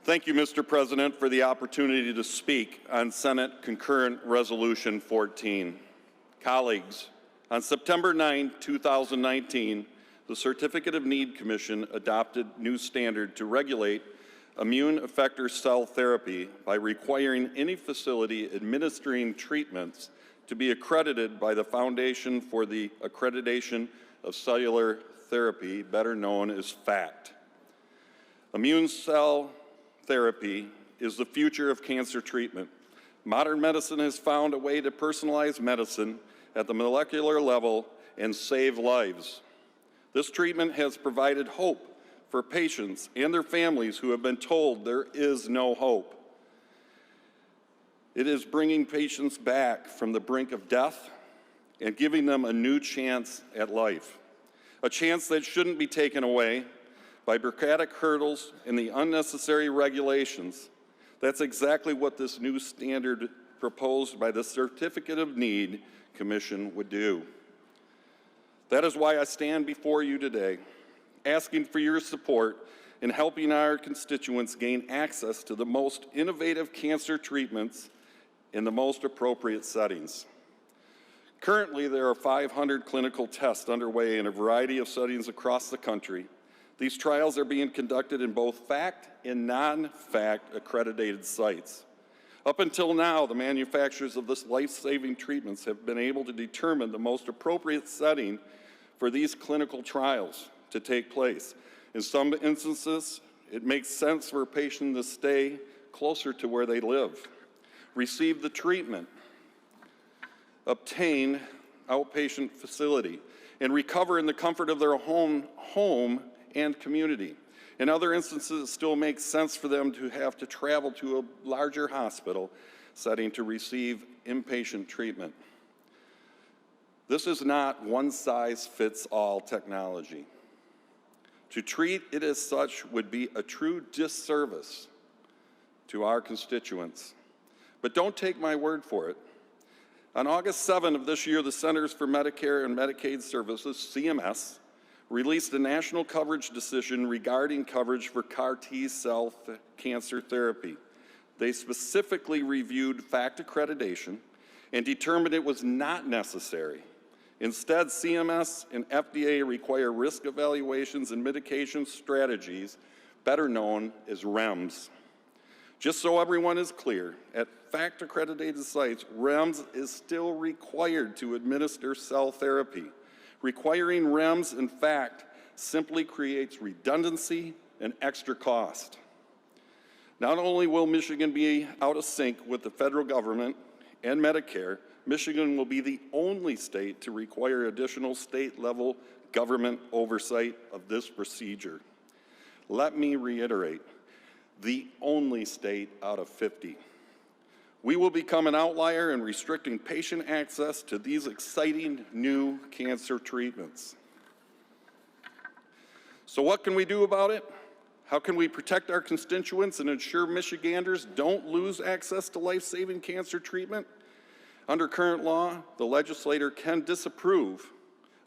Thank you, Mr. President, for the opportunity to speak on Senate Concurrent Resolution 14. Colleagues, on September 9, 2019, the Certificate of Need Commission adopted new standard to regulate immune effector cell therapy by requiring any facility administering treatments to be accredited by the Foundation for the Accreditation of Cellular Therapy, better known as FACT. Immune cell therapy is the future of cancer treatment. Modern medicine has found a way to personalize medicine at the molecular level and save lives. This treatment has provided hope for patients and their families who have been told there is no hope. It is bringing patients back from the brink of death and giving them a new chance at life, a chance that shouldn't be taken away by bureaucratic hurdles and the unnecessary regulations. That's exactly what this new standard proposed by the Certificate of Need Commission would do. That is why I stand before you today, asking for your support in helping our constituents gain access to the most innovative cancer treatments in the most appropriate settings. Currently, there are 500 clinical tests underway in a variety of settings across the country. These trials are being conducted in both FACT and non-FACT accredited sites. Up until now, the manufacturers of this life-saving treatments have been able to determine the most appropriate setting for these clinical trials to take place. In some instances, it makes sense for a patient to stay closer to where they live, receive the treatment, obtain outpatient facility, and recover in the comfort of their home and community. In other instances, it still makes sense for them to have to travel to a larger hospital setting to receive inpatient treatment. This is not one-size-fits-all technology. To treat it as such would be a true disservice to our constituents. But don't take my word for it. On August 7 of this year, the Centers for Medicare and Medicaid Services, CMS, released a national coverage decision regarding coverage for CAR T-cell cancer therapy. They specifically reviewed FACT accreditation and determined it was not necessary. Instead, CMS and FDA require risk evaluations and mitigation strategies, better known as REMS. Just so everyone is clear, at FACT accredited sites, REMS is still required to administer cell therapy. Requiring REMS, in fact, simply creates redundancy and extra cost. Not only will Michigan be out of sync with the federal government and Medicare, Michigan will be the only state to require additional state-level government oversight of this procedure. Let me reiterate, the only state out of 50. We will become an outlier in restricting patient access to these exciting new cancer treatments. So what can we do about it? How can we protect our constituents and ensure Michiganders don't lose access to life-saving cancer treatment? Under current law, the legislator can disapprove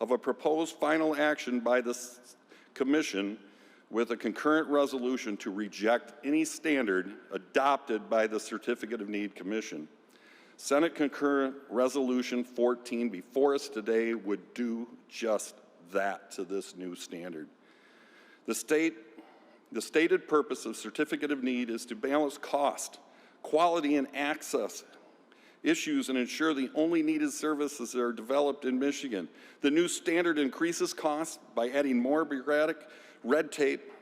of a proposed final action by the commission with a concurrent resolution to reject any standard adopted by the Certificate of Need Commission. Senate Concurrent Resolution 14 before us today would do just that to this new standard. The stated purpose of Certificate of Need is to balance cost, quality, and access issues and ensure the only needed services are developed in Michigan. The new standard increases costs by adding more bureaucratic red tape,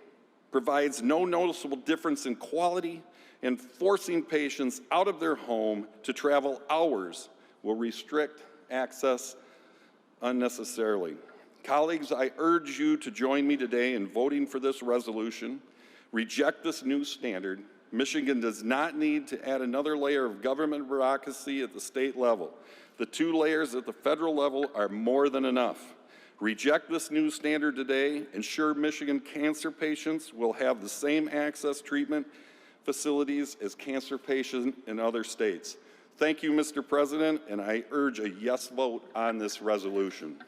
provides no noticeable difference in quality, and forcing patients out of their home to travel hours will restrict access unnecessarily. Colleagues, I urge you to join me today in voting for this resolution. Reject this new standard. Michigan does not need to add another layer of government bureaucracy at the state level. The 2 layers at the federal level are more than enough. Reject this new standard today. Ensure Michigan cancer patients will have the same access treatment facilities as cancer patients in other states. Thank you, Mr. President, and I urge a yes vote on this resolution.